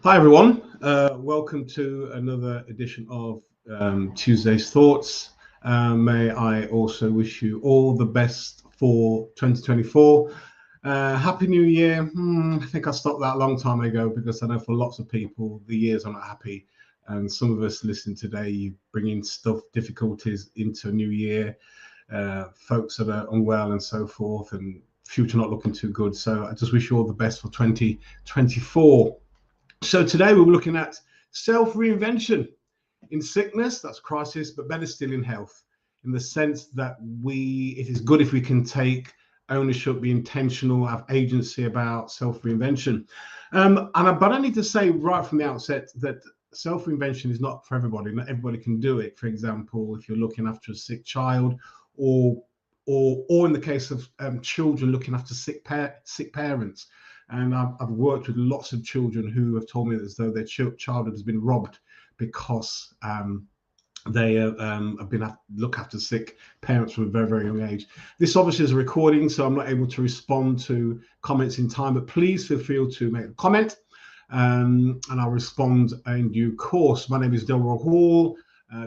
Hi, everyone. Welcome to another edition of Tuesday's Thoughts. May I also wish you all the best for 2024. Happy New Year. I think I stopped that a long time ago because I know for lots of people, the years are not happy. And some of us listening today, you bring in stuff, difficulties into a new year, folks that are unwell and so forth, and future not looking too good. So I just wish you all the best for 2024. So today we were looking at self-reinvention in sickness, that's crisis, but better still in health, in the sense that it is good if we can take ownership, be intentional, have agency about self-reinvention. But I need to say right from the outset that self-reinvention is not for everybody. Not everybody can do it. For example, if you're looking after a sick child, or in the case of children looking after sick parents. And I've worked with lots of children who have told me as though their childhood has been robbed because they have been look after sick parents from a very, very young age. This obviously is a recording, so I'm not able to respond to comments in time, but please feel free to make a comment and I'll respond in due course. My name is Delroy Hall,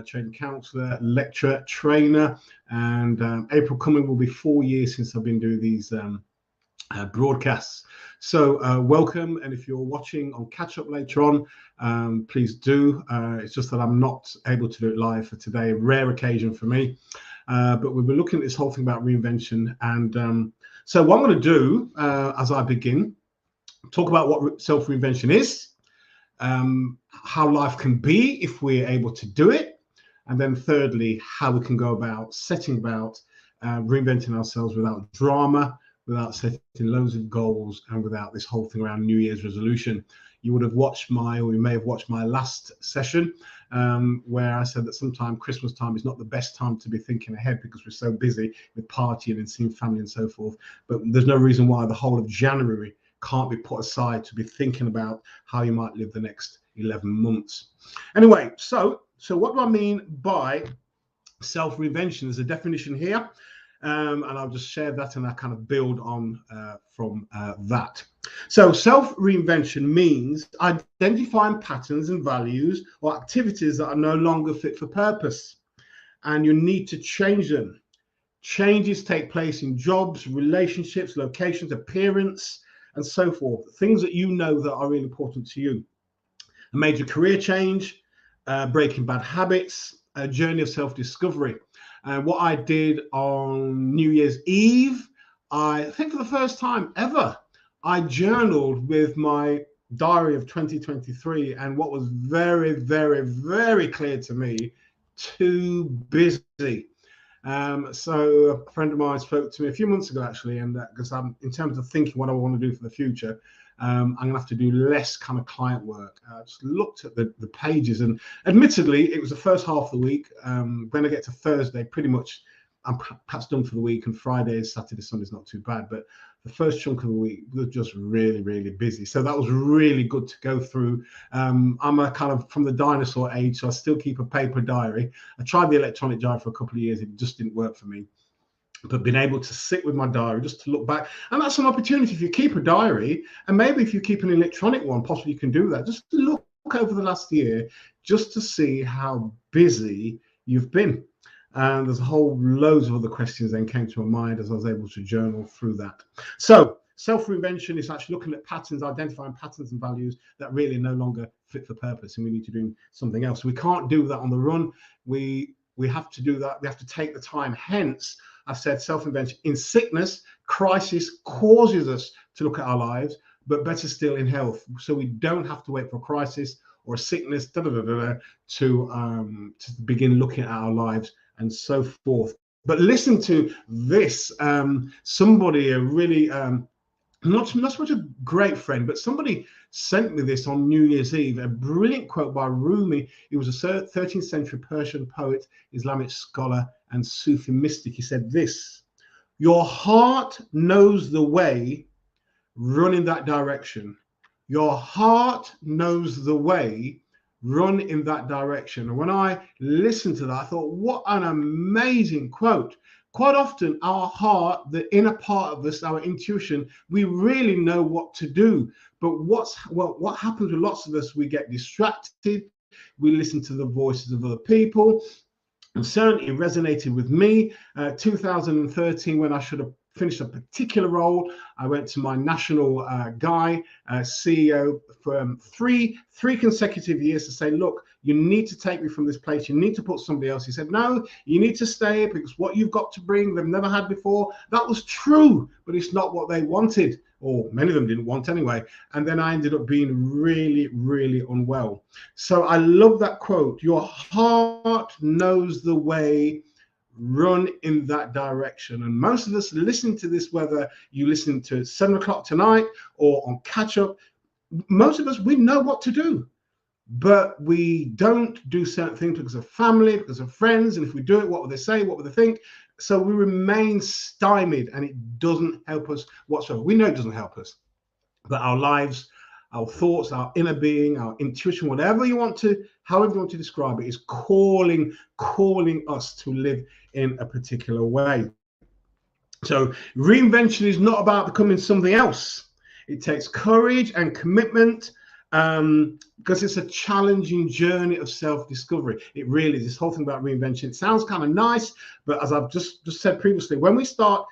trained counsellor, lecturer, trainer, and April coming will be 4 years since I've been doing these broadcasts. So welcome, and if you're watching on catch up later on, please do. It's just that I'm not able to do it live for today, a rare occasion for me, but we'll be looking at this whole thing about reinvention. And so what I'm going to do as I begin, talk about what self-reinvention is, how life can be if we're able to do it, and then thirdly, how we can go about setting about reinventing ourselves without drama, without setting loads of goals, and without this whole thing around New Year's resolution. You would have watched or you may have watched my last session where I said that sometimes Christmas time is not the best time to be thinking ahead because we're so busy with partying and seeing family and so forth. But there's no reason why the whole of January can't be put aside to be thinking about how you might live the next 11 months. Anyway, so what do I mean by self-reinvention? There's a definition here. And I'll just share that and I kind of build on from that. So self-reinvention means identifying patterns and values or activities that are no longer fit for purpose, and you need to change them. Changes take place in jobs, relationships, locations, appearance, and so forth. Things that you know that are really important to you. A major career change, breaking bad habits, a journey of self-discovery. And what I did on New Year's Eve, I think for the first time ever, I journaled with my diary of 2023. And what was very, very, very clear to me, too busy. So a friend of mine spoke to me a few months ago, actually, and because I'm in terms of thinking what I want to do for the future, I'm going to have to do less kind of client work. I just looked at the pages, and admittedly, it was the first half of the week. When I get to Thursday, pretty much I'm perhaps done for the week, and Fridays, Saturday, Sunday's not too bad. But the first chunk of the week was just really, really busy. So that was really good to go through. I'm a kind of from the dinosaur age, so I still keep a paper diary. I tried the electronic diary for a couple of years. It just didn't work for me. But being able to sit with my diary just to look back, and that's an opportunity. If you keep a diary, and maybe if you keep an electronic one, possibly you can do that. Just to look over the last year, just to see how busy you've been. And there's a whole loads of other questions then came to my mind as I was able to journal through that. So self-reinvention is actually looking at patterns, identifying patterns and values that really no longer fit for purpose, and we need to do something else. We can't do that on the run. We have to do that. We have to take the time. Hence, I've said self-invention in sickness, crisis causes us to look at our lives, but better still in health. So we don't have to wait for a crisis or a sickness to begin looking at our lives and so forth. But listen to this. Somebody, a really not so much a great friend, but somebody sent me this on New Year's Eve, a brilliant quote by Rumi. He was a 13th century Persian poet, Islamic scholar, and Sufi mystic. He said this: your heart knows the way, run in that direction. Your heart knows the way, run in that direction. And when I listened to that, I thought, what an amazing quote, quite often our heart, the inner part of us, our intuition, we really know what to do. But what happens with lots of us, we get distracted, we listen to the voices of other people. And certainly it resonated with me. 2013, when I should have finished a particular role, I went to my national CEO for three consecutive years to say, look, you need to take me from this place. You need to put somebody else. He said, no, you need to stay because what you've got to bring, they've never had before. That was true, but it's not what they wanted, or many of them didn't want anyway. And then I ended up being really, really unwell. So I love that quote. Your heart knows the way, run in that direction. And most of us listening to this, whether you listen to 7 o'clock tonight or on catch up, most of us, we know what to do, but we don't do certain things because of family, because of friends. And if we do it, what will they say? What will they think? So we remain stymied, and it doesn't help us whatsoever. We know it doesn't help us, but our lives, our thoughts, our inner being, our intuition, whatever you want to, however you want to describe it, is calling us to live in a particular way. So reinvention is not about becoming something else. It takes courage and commitment, because it's a challenging journey of self-discovery. It really is. This whole thing about reinvention, it sounds kind of nice, but as I've just said previously, when we start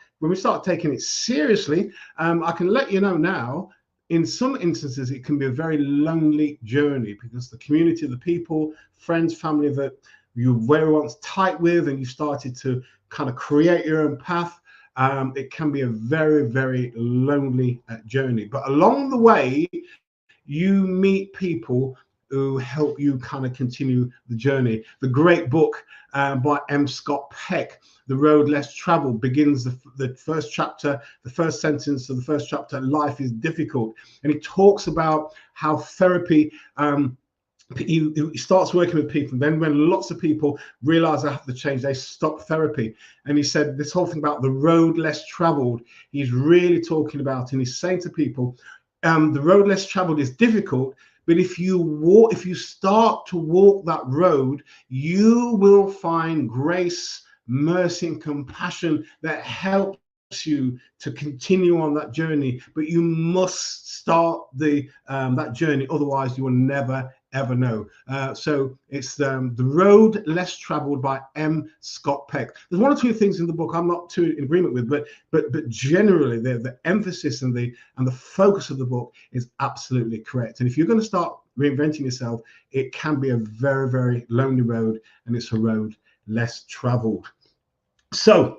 taking it seriously, I can let you know now, in some instances, it can be a very lonely journey, because the community, the people, friends, family that you were once tight with, and you started to kind of create your own path, it can be a very, very lonely journey. But along the way, you meet people who help you kind of continue the journey. The great book by M. Scott Peck, The Road Less Traveled, begins the first chapter, the first sentence of the first chapter, life is difficult. And he talks about how therapy, he starts working with people. Then when lots of people realize they have to change, they stop therapy. And he said this whole thing about the road less traveled, he's really talking about, and he's saying to people, the road less traveled is difficult, but if you start to walk that road, you will find grace, mercy, and compassion that helps you to continue on that journey. But you must start that journey, otherwise you will never ever know. So it's the Road Less Traveled by M. Scott Peck. There's one or two things in the book I'm not too in agreement with, but generally the emphasis and the focus of the book is absolutely correct. And if you're going to start reinventing yourself, it can be a very, very lonely road, and it's a road less traveled. So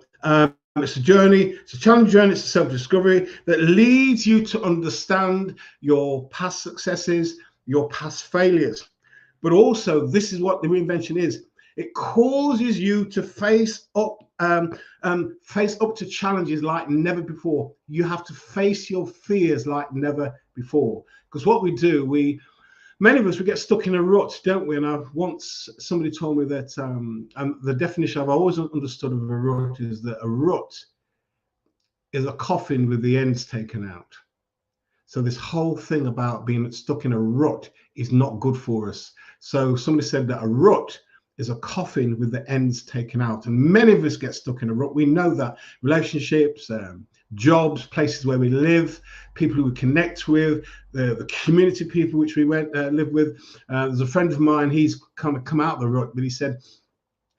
it's a journey, it's a challenge journey, it's a self-discovery that leads you to understand your past successes, your past failures. But also, this is what the reinvention is. It causes you to face up to challenges like never before. You have to face your fears like never before. Because what we do, many of us, we get stuck in a rut, don't we? And once somebody told me that the definition I've always understood of a rut is that a rut is a coffin with the ends taken out. So this whole thing about being stuck in a rut is not good for us. So somebody said that a rut is a coffin with the ends taken out. And many of us get stuck in a rut. We know that. Relationships, jobs, places where we live, people who we connect with, the community people which we live with. There's a friend of mine, he's kind of come out of the rut, but he said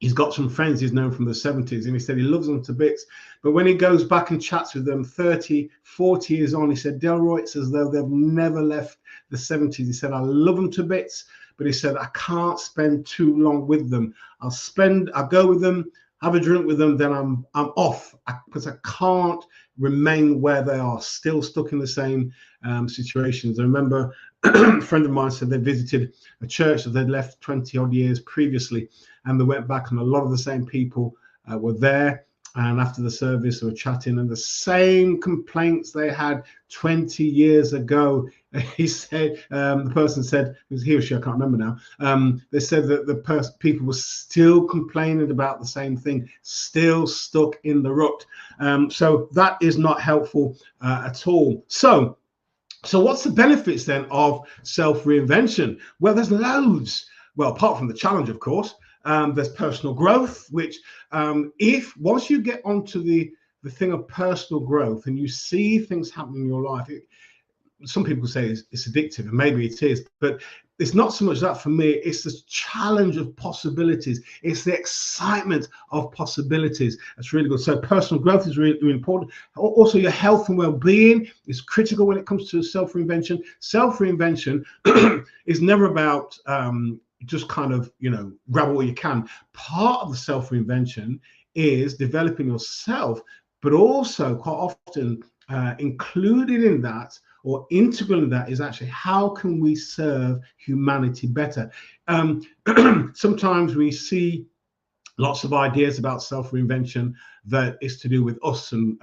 he's got some friends he's known from the 70s, and he said he loves them to bits. But when he goes back and chats with them 30, 40 years on, he said, Delroy, it's as though they've never left the 70s. He said, I love them to bits, but he said, I can't spend too long with them. I'll go with them, have a drink with them, then I'm off, because I can't remain where they are, still stuck in the same situations. I remember a friend of mine said they visited a church that they'd left 20 odd years previously, and they went back, and a lot of the same people were there. And after the service, they were chatting, and the same complaints they had 20 years ago. He said, the person said, it was he or she, I can't remember now. They said that the people were still complaining about the same thing, still stuck in the rut. So that is not helpful at all. So what's the benefits then of self-reinvention? Well, there's loads. Well, apart from the challenge, of course. There's personal growth, which if once you get onto the thing of personal growth and you see things happen in your life, some people say it's addictive, and maybe it is, but it's not so much that for me. It's the challenge of possibilities. It's the excitement of possibilities. That's really good. So personal growth is really, really important. Also, your health and well-being is critical when it comes to self-reinvention. Self-reinvention is never about just kind of, grab all you can. Part of the self-reinvention is developing yourself, but also quite often included in that, or integral in that, is actually how can we serve humanity better. Sometimes we see lots of ideas about self-reinvention that is to do with us and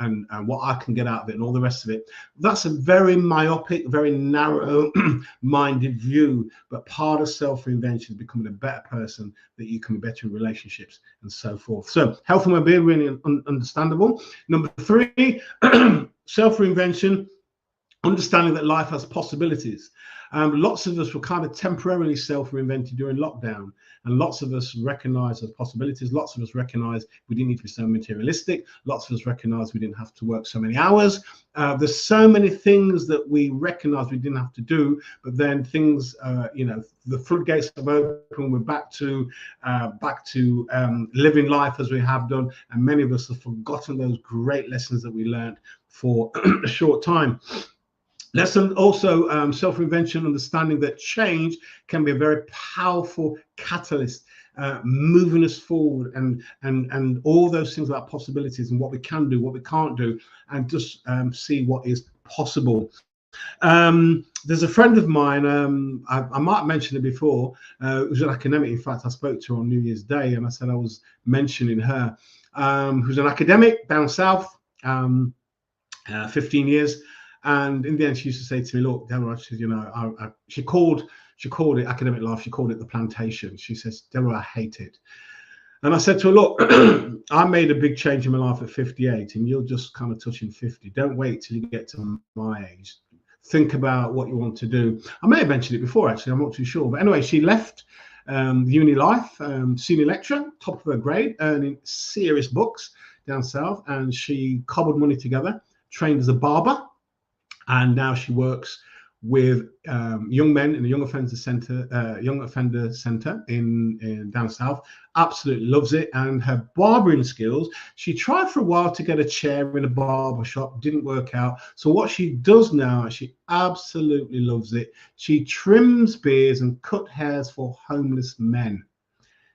what I can get out of it and all the rest of it. That's a very myopic, very narrow-minded view, but part of self-reinvention is becoming a better person, that you can be better in relationships and so forth. So health and well-being, really understandable. Number 3, self-reinvention, understanding that life has possibilities. Lots of us were kind of temporarily self-reinvented during lockdown, and lots of us recognize those possibilities. Lots of us recognize we didn't need to be so materialistic. Lots of us recognize we didn't have to work so many hours. There's so many things that we recognize we didn't have to do, but then things, the floodgates have opened. We're back to living life as we have done, and many of us have forgotten those great lessons that we learned for a short time. Lesson also, self-reinvention, understanding that change can be a very powerful catalyst, moving us forward, and all those things about possibilities and what we can do, what we can't do, and just see what is possible. There's a friend of mine, I might have mentioned it before, who's an academic. In fact, I spoke to her on New Year's Day, and I said I was mentioning her, who's an academic down south, 15 years. And in the end, she used to say to me, "Look, Deborah," she said, she called it academic life. She called it the plantation. She says, "Deborah, I hate it." And I said to her, "Look, I made a big change in my life at 58, and you're just kind of touching 50. Don't wait till you get to my age. Think about what you want to do." I may have mentioned it before, actually. I'm not too sure. But anyway, she left uni life, senior lecturer, top of her grade, earning serious bucks down south, and she cobbled money together, trained as a barber. And now she works with young men in a young offender center in down south. Absolutely loves it. And her barbering skills, she tried for a while to get a chair in a barber shop, didn't work out. So what she does now, she absolutely loves it. She trims beards and cut hairs for homeless men.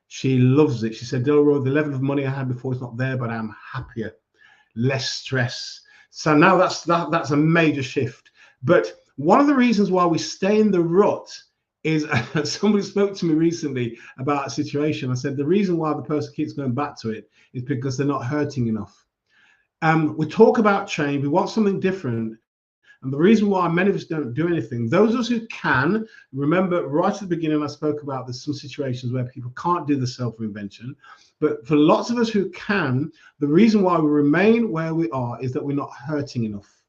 She loves it. She said, "Delroy, the level of money I had before is not there, but I'm happier, less stress." So now that's a major shift. But one of the reasons why we stay in the rut is, somebody spoke to me recently about a situation. I said, the reason why the person keeps going back to it is because they're not hurting enough. We talk about change. We want something different. And the reason why many of us don't do anything, those of us who can, remember right at the beginning, I spoke about there's some situations where people can't do the self-reinvention. But for lots of us who can, the reason why we remain where we are is that we're not hurting enough.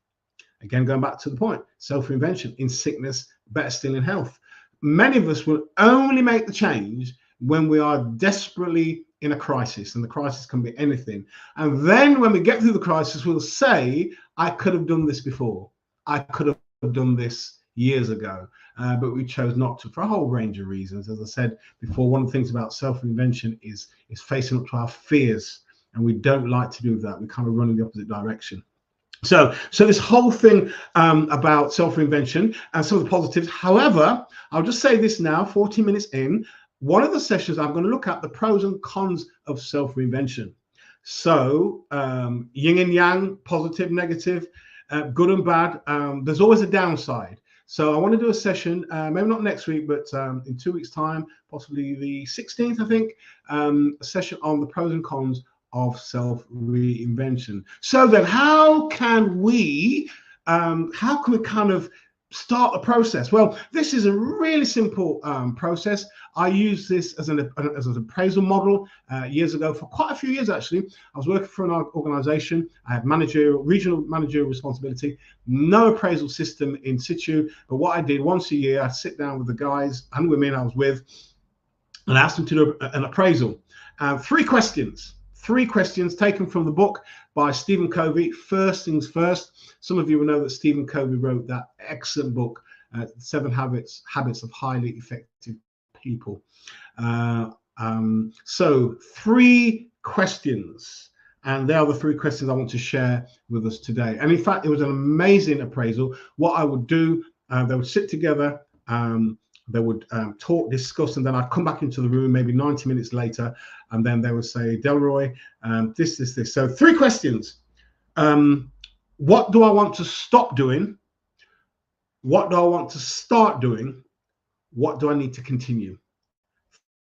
Again, going back to the point, self-reinvention in sickness, better still in health. Many of us will only make the change when we are desperately in a crisis, and the crisis can be anything. And then when we get through the crisis, we'll say, I could have done this before. I could have done this years ago, but we chose not to for a whole range of reasons. As I said before, one of the things about self-reinvention is facing up to our fears, and we don't like to do that. We kind of run in the opposite direction. So this whole thing about self-reinvention and some of the positives. However, I'll just say this now, 40 minutes in, one of the sessions I'm going to look at the pros and cons of self-reinvention. So yin and yang, positive, negative, good and bad. There's always a downside. So I want to do a session, maybe not next week, but in 2 weeks' time, possibly the 16th, I think, a session on the pros and cons of self-reinvention. So then how can we kind of start the process? Well, this is a really simple process. I used this as an appraisal model years ago, for quite a few years actually. I was working for an organization. I had regional managerial responsibility, no appraisal system in situ. But what I did once a year, I'd sit down with the guys and women I was with, and I asked them to do an appraisal. Three questions taken from the book by Stephen Covey. First things first, some of you will know that Stephen Covey wrote that excellent book, 7 Habits of Highly Effective People. So 3 questions, and they are the 3 questions I want to share with us today. And in fact, it was an amazing appraisal. What I would do, they would sit together, they would talk, discuss, and then I'd come back into the room maybe 90 minutes later, and then they would say, Delroy, this. So 3 questions. What do I want to stop doing? What do I want to start doing? What do I need to continue?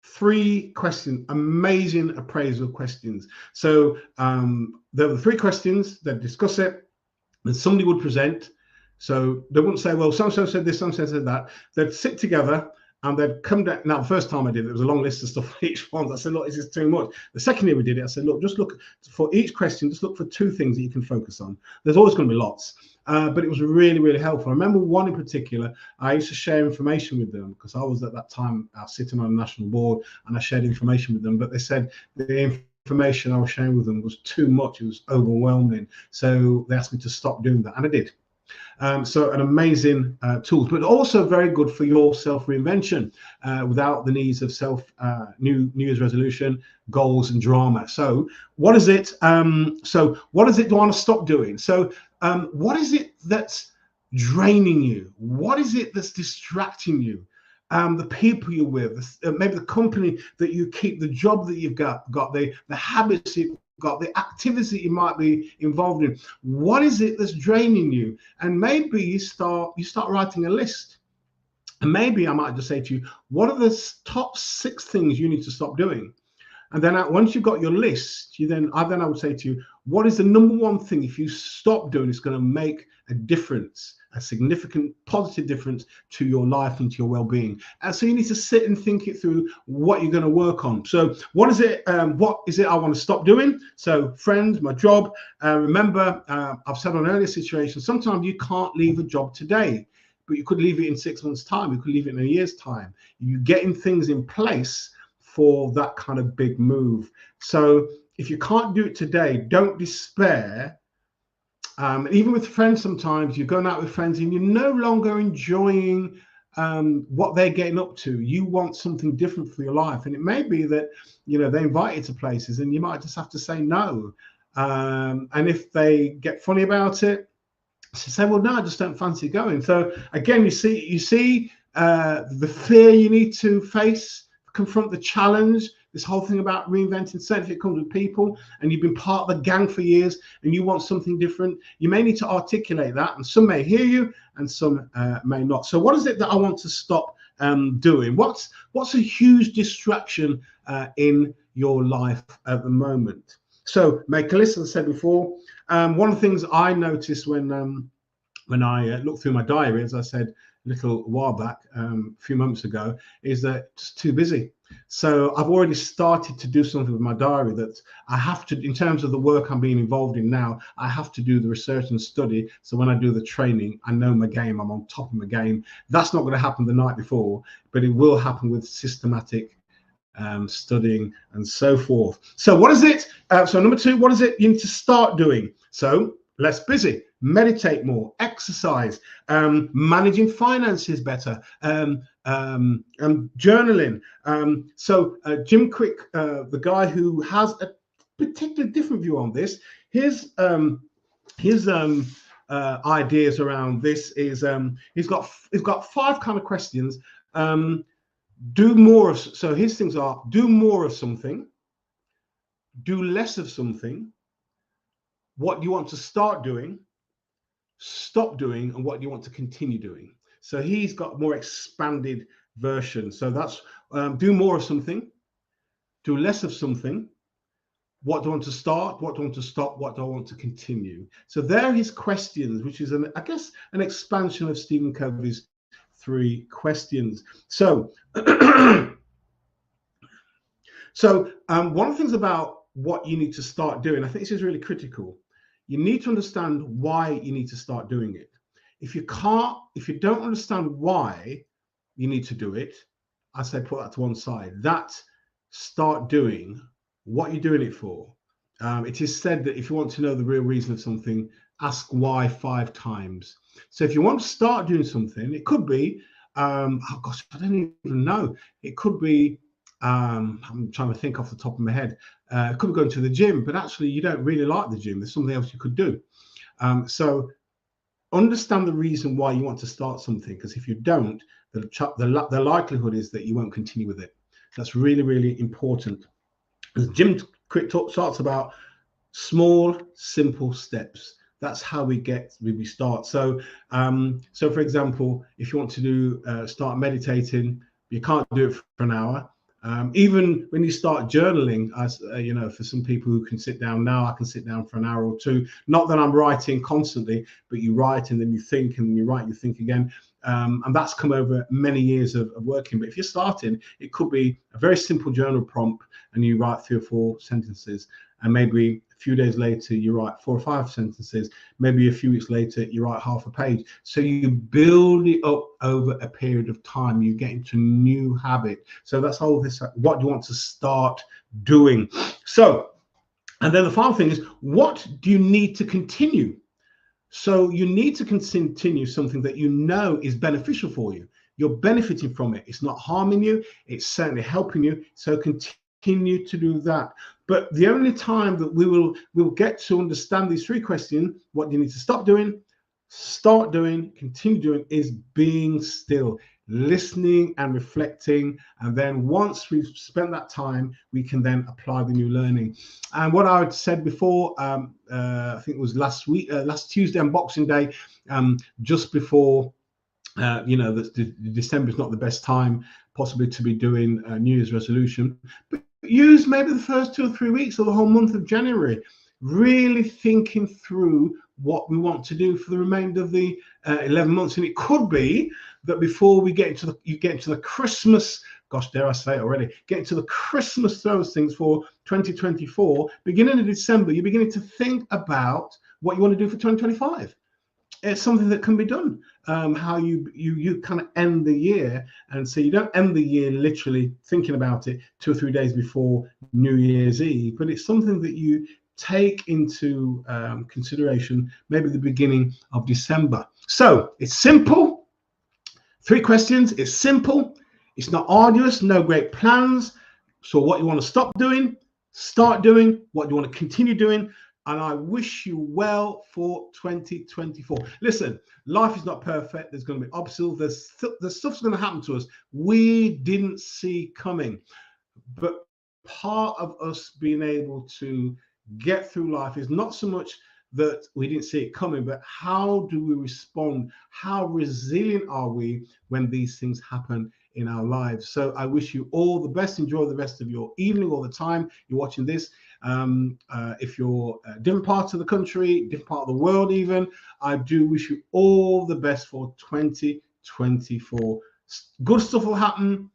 3 questions, amazing appraisal questions. So there were 3 questions. They'd discuss it, and somebody would present. So they wouldn't say, well, so-and-so said this, so-and-so said that. They'd sit together and they'd come down. Now, the first time I did it, there was a long list of stuff for each one. I said, look, this is too much. The second year we did it, I said, look, just look for each question, just look for 2 things that you can focus on. There's always going to be lots, but it was really, really helpful. I remember one in particular, I used to share information with them because I was at that time sitting on a national board, and I shared information with them, but they said the information I was sharing with them was too much. It was overwhelming. So they asked me to stop doing that, and I did. So an amazing tool, but also very good for your self-reinvention without the needs of New Year's resolution, goals, and drama. So what is it? What is it do I want to stop doing? So what is it that's draining you? What is it that's distracting you? The people you're with, maybe the company that you keep, the job that you've got the habits you've got, the activities that you might be involved in. What is it that's draining you? And maybe you start writing a list. And maybe I might just say to you, what are the top 6 things you need to stop doing? And then once you've got your list, I would say to you, what is the number 1 thing, if you stop doing, it's going to make a difference, a significant positive difference to your life and to your well-being? And so you need to sit and think it through, what you're going to work on. So what is it I want to stop doing? So friends, my job. Remember, I've said on earlier situations, sometimes you can't leave a job today, but you could leave it in 6 months' time. You could leave it in a year's time. You're getting things in place for that kind of big move. So if you can't do it today, don't despair. Even with friends, sometimes you're going out with friends and you're no longer enjoying what they're getting up to. You want something different for your life, and it may be that they invite you to places and you might just have to say no. And if they get funny about it, say, well, no, I just don't fancy going. So again, you see the fear you need to face, confront the challenge. This whole thing about reinventing, certainly if it comes with people and you've been part of the gang for years and you want something different, you may need to articulate that, and some may hear you and some may not. So what is it that I want to stop doing? What's a huge distraction in your life at the moment? So make a list, as I said before. One of the things I noticed when I looked through my diary, as I said a little while back, a few months ago, is that it's too busy. So I've already started to do something with my diary that I have to, in terms of the work I'm being involved in now, I have to do the research and study. So when I do the training, I know my game, I'm on top of my game. That's not going to happen the night before, but it will happen with systematic studying and so forth. So what is it? So number 2, what is it you need to start doing? So less busy, meditate more, exercise, managing finances better, journaling. So Jim Quick, the guy who has a particularly different view on this, his ideas around this is he's got 5 kind of questions. Do more of, so his things are: do more of something, do less of something, what do you want to start doing, stop doing, and what do you want to continue doing. So he's got a more expanded version. So that's do more of something, do less of something, what do I want to start, what do I want to stop, what do I want to continue. So there are his questions, which is I guess an expansion of Stephen Covey's 3 questions. So one of the things about what you need to start doing, I think this is really critical. You need to understand why you need to start doing it. If you don't understand why you need to do it, then you won't start. If you don't understand why you need to do it, then you won't start. So what is it? So number 1, what is it you need to start doing? So less busy, meditate more, exercise, journaling. So he has got more expanded version. So that's I say put that to one side. Start doing what you're doing it for. It is said that if you want to know the real reason of something, ask why 5 times. So if you want to start doing something, it could be, oh gosh, I don't even know. It could be, I'm trying to think off the top of my head. It could be going to the gym, but actually you don't really like the gym. There's something else you could do. So understand the reason why you want to start something, because if you don't, the likelihood is that you won't continue with it. That's really, really important. As Jim Quick talks about small, simple steps. That's how we start. So, for example, if you want to start meditating, you can't do it for an hour. Even when you start journaling, as you know, for some people who can sit down now, I can sit down for an hour or two. Not that I'm writing constantly, but you write and then you think, and then you write, you think again. And that's come over many years of working. But if you're starting, it could be a very simple journal prompt, and you write 3 or 4 sentences, and maybe a few days later you write 4 or 5 sentences. Maybe a few weeks later you write half a page. So you build it up over a period of time. You get into a new habit. So that's all this. What do you want to start doing? So, and then the final thing is, what do you need to continue? So you need to continue something that you know is beneficial for you. You're benefiting from it. It's not harming you. It's certainly helping you. So continue to do that. But the only time that we'll get to understand these 3 questions, what do you need to stop doing, start doing, continue doing, is being still, listening and reflecting. And then once we've spent that time, we can then apply the new learning. And what I had said before, I think it was last Tuesday on Boxing Day, just before, December is not the best time possibly to be doing a New Year's resolution, but use maybe the first 2 or 3 weeks or the whole month of January, really thinking through what we want to do for the remainder of the 11 months. And it could be that before we get into the Christmas, gosh, dare I say it already, get into the Christmas throws things for 2024, beginning of December, you're beginning to think about what you want to do for 2025. It's something that can be done. How you kind of end the year, and so you don't end the year literally thinking about it 2 or 3 days before New Year's Eve, but it's something that you take into consideration maybe the beginning of December. So it's simple. 3 questions. It's simple. It's not arduous. No great plans. So what you want to stop doing, start doing. What you want to continue doing. And I wish you well for 2024. Listen, life is not perfect. There's going to be obstacles. There's stuff's going to happen to us we didn't see coming. But part of us being able to get through life is not so much that we didn't see it coming, but how do we respond? How resilient are we when these things happen in our lives? So I wish you all the best. Enjoy the rest of your evening or the time you're watching this. If you're a different part of the country, different part of the world even, I do wish you all the best for 2024. Good stuff will happen.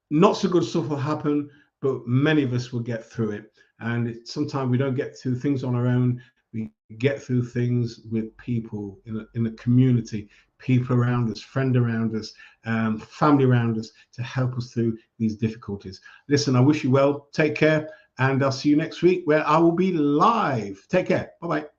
Not so good stuff will happen, but many of us will get through it. And sometimes we don't get through things on our own. We get through things with people in a community, people around us, friends around us, family around us, to help us through these difficulties. Listen, I wish you well. Take care, and I'll see you next week where I will be live. Take care. Bye-bye.